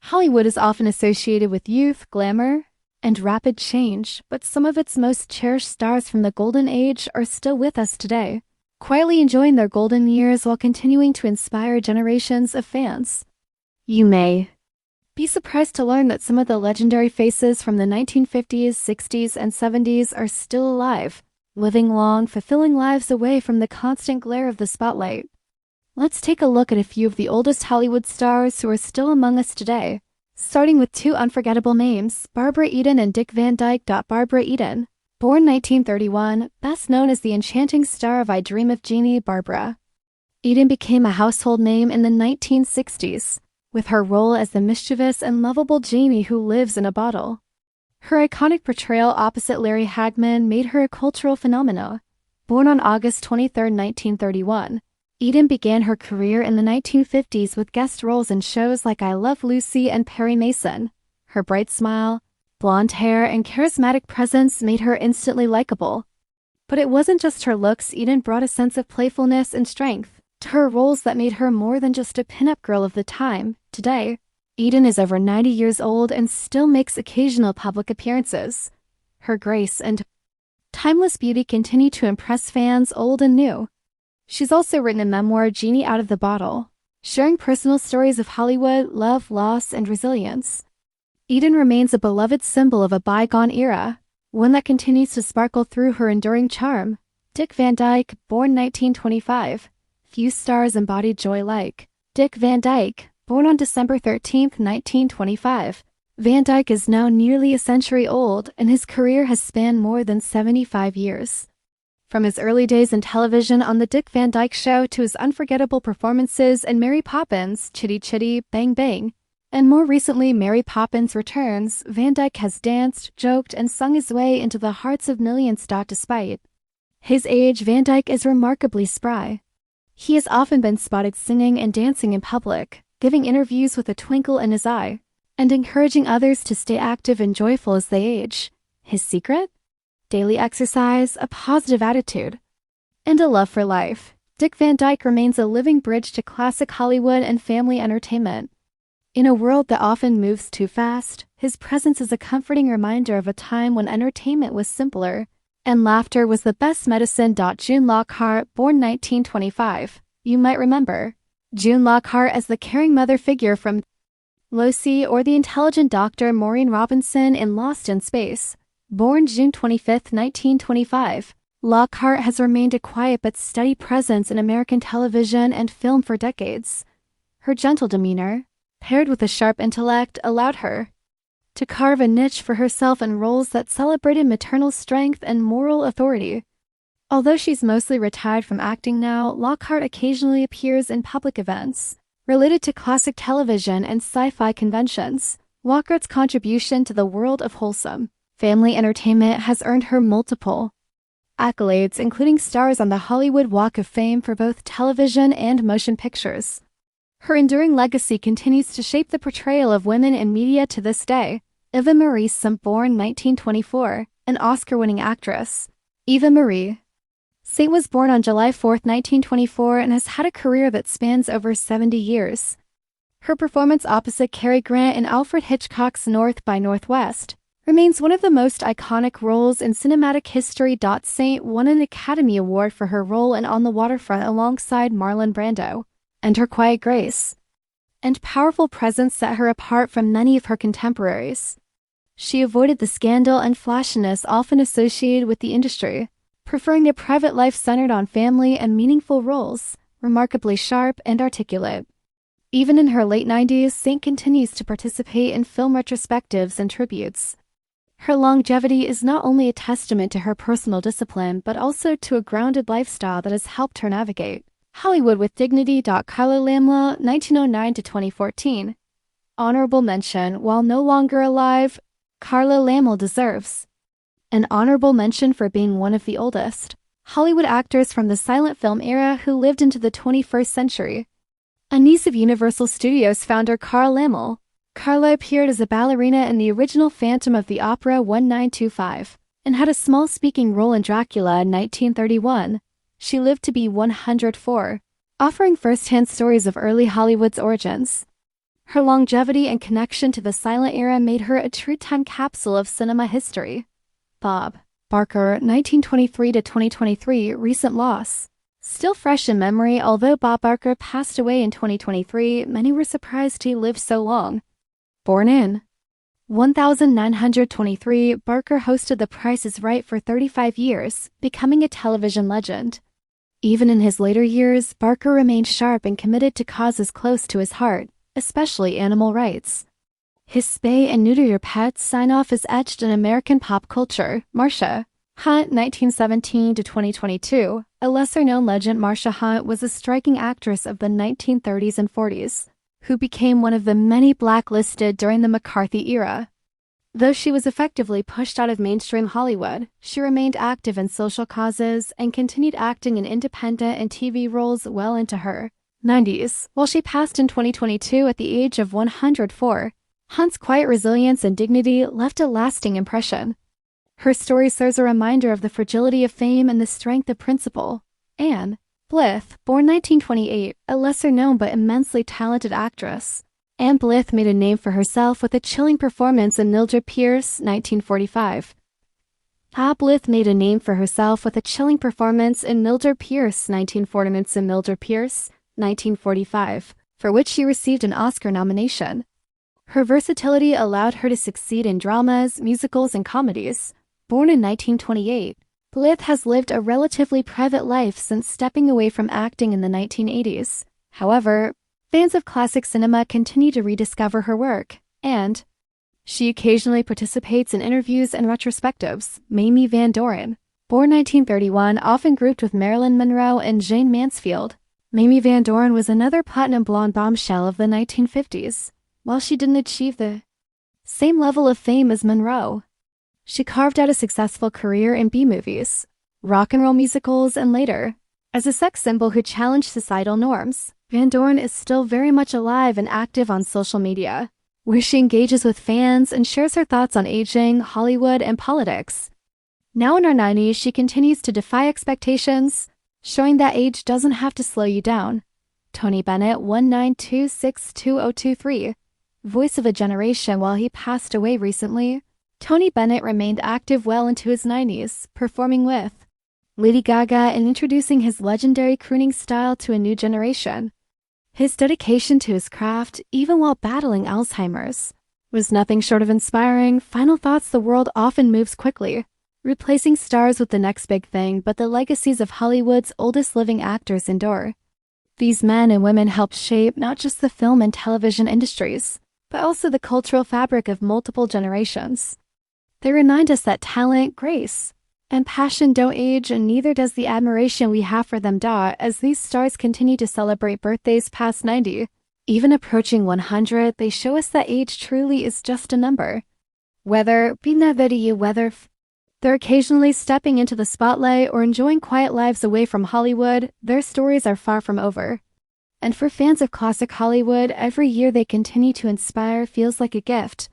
Hollywood is often associated with youth, glamour, and rapid change, but some of its most cherished stars from the golden age are still with us today, quietly enjoying their golden years while continuing to inspire generations of fans. You may be surprised to learn that some of the legendary faces from the 1950s, 60s, and 70s are still alive, living long, fulfilling lives away from the constant glare of the spotlight. Let's take a look at a few of the oldest Hollywood stars who are still among us today, starting with two unforgettable names, Barbara Eden and Dick Van Dyke. Barbara Eden, born 1931, best known as the enchanting star of I Dream of Jeannie, Barbara Eden became a household name in the 1960s, with her role as the mischievous and lovable Jamie who lives in a bottle. Her iconic portrayal opposite Larry Hagman made her a cultural phenomenon. Born on August 23, 1931, Eden began her career in the 1950s with guest roles in shows like I Love Lucy and Perry Mason. Her bright smile, blonde hair, and charismatic presence made her instantly likable. But it wasn't just her looks. Eden brought a sense of playfulness and strength to her roles that made her more than just a pinup girl of the time. Today, Eden is over 90 years old and still makes occasional public appearances. Her grace and timeless beauty continue to impress fans old and new. She's also written a memoir, Jeannie Out of the Bottle, sharing personal stories of Hollywood, love, loss, and resilience. Eden remains a beloved symbol of a bygone era, one that continues to sparkle through her enduring charm. Dick Van Dyke, born 1925. Few stars embodied joy like Dick Van Dyke, born on December 13, 1925. Van Dyke is now nearly a century old, and his career has spanned more than 75 years. From his early days in television on The Dick Van Dyke Show to his unforgettable performances in Mary Poppins, Chitty Chitty, Bang Bang, and more recently Mary Poppins Returns, Van Dyke has danced, joked, and sung his way into the hearts of millions. Despite his age, Van Dyke is remarkably spry. He has often been spotted singing and dancing in public, giving interviews with a twinkle in his eye, and encouraging others to stay active and joyful as they age. His secret? Daily exercise, a positive attitude, and a love for life. Dick Van Dyke remains a living bridge to classic Hollywood and family entertainment. In a world that often moves too fast, his presence is a comforting reminder of a time when entertainment was simpler, and laughter was the best medicine. June Lockhart, born 1925. You might remember June Lockhart as the caring mother figure from Lucy, or the intelligent Dr. Maureen Robinson in Lost in Space. Born June 25, 1925, Lockhart has remained a quiet but steady presence in American television and film for decades. Her gentle demeanor, paired with a sharp intellect, allowed her to carve a niche for herself in roles that celebrated maternal strength and moral authority. Although she's mostly retired from acting now, Lockhart occasionally appears in public events related to classic television and sci-fi conventions. Lockhart's contribution to the world of wholesome family entertainment has earned her multiple accolades, including stars on the Hollywood Walk of Fame for both television and motion pictures. Her enduring legacy continues to shape the portrayal of women in media to this day. Eva Marie Saint, born 1924, an Oscar-winning actress. Eva Marie Saint was born on July 4, 1924, and has had a career that spans over 70 years. Her performance opposite Cary Grant in Alfred Hitchcock's North by Northwest remains one of the most iconic roles in cinematic history. Saint won an Academy Award for her role in On the Waterfront alongside Marlon Brando, and her quiet grace and powerful presence set her apart from many of her contemporaries. She avoided the scandal and flashiness often associated with the industry, preferring a private life centered on family and meaningful roles. Remarkably sharp and articulate, even in her late 90s, Saint continues to participate in film retrospectives and tributes. Her longevity is not only a testament to her personal discipline, but also to a grounded lifestyle that has helped her navigate Hollywood with dignity. Carla Lamla, 1909 to 2014. Honorable mention. While no longer alive, Carla Lamla deserves an honorable mention for being one of the oldest Hollywood actors from the silent film era who lived into the 21st century. A niece of Universal Studios founder Carl Laemmle, Carla appeared as a ballerina in the original Phantom of the Opera 1925 and had a small speaking role in Dracula in 1931. She lived to be 104, offering first-hand stories of early Hollywood's origins. Her longevity and connection to the silent era made her a true time capsule of cinema history. Bob Barker, 1923 to 2023, recent loss. Still fresh in memory, although Bob Barker passed away in 2023, many were surprised he lived so long. Born in 1923, Barker hosted The Price is Right for 35 years, becoming a television legend. Even in his later years, Barker remained sharp and committed to causes close to his heart, especially animal rights. His spay and neuter your pets sign-off is etched in American pop culture. Marsha Hunt, 1917 to 2022, a lesser-known legend. Marsha Hunt was a striking actress of the 1930s and 40s, who became one of the many blacklisted during the McCarthy era. Though she was effectively pushed out of mainstream Hollywood, she remained active in social causes and continued acting in independent and TV roles well into her 90s. While she passed in 2022 at the age of 104, Hunt's quiet resilience and dignity left a lasting impression. Her story serves a reminder of the fragility of fame and the strength of principle. Anne Blyth, born 1928, a lesser-known but immensely talented actress. Anne Blyth made a name for herself with a chilling performance in Mildred Pierce, 1945. Blyth made a name for herself with a chilling performance in Mildred Pierce, 1945, for which she received an Oscar nomination. Her versatility allowed her to succeed in dramas, musicals, and comedies. Born in 1928, Blyth has lived a relatively private life since stepping away from acting in the 1980s. However, fans of classic cinema continue to rediscover her work, and she occasionally participates in interviews and retrospectives. Mamie Van Doren, born 1931, often grouped with Marilyn Monroe and Jane Mansfield. Mamie Van Doren was another platinum blonde bombshell of the 1950s. While she didn't achieve the same level of fame as Monroe, she carved out a successful career in B-movies, rock and roll musicals, and later, as a sex symbol who challenged societal norms. Van Doren is still very much alive and active on social media, where she engages with fans and shares her thoughts on aging, Hollywood, and politics. Now in her 90s, she continues to defy expectations, showing that age doesn't have to slow you down. Tony Bennett, 19262023, voice of a generation. While he passed away recently, Tony Bennett remained active well into his 90s, performing with Lady Gaga and introducing his legendary crooning style to a new generation. His dedication to his craft, even while battling Alzheimer's, was nothing short of inspiring. Final thoughts: the world often moves quickly, replacing stars with the next big thing, but the legacies of Hollywood's oldest living actors endure. These men and women helped shape not just the film and television industries, but also the cultural fabric of multiple generations. They remind us that talent, grace, and passion don't age, and neither does the admiration we have for them. As these stars continue to celebrate birthdays past 90, even approaching 100, they show us that age truly is just a number. Whether they're occasionally stepping into the spotlight or enjoying quiet lives away from Hollywood, their stories are far from over. And for fans of classic Hollywood, every year they continue to inspire feels like a gift.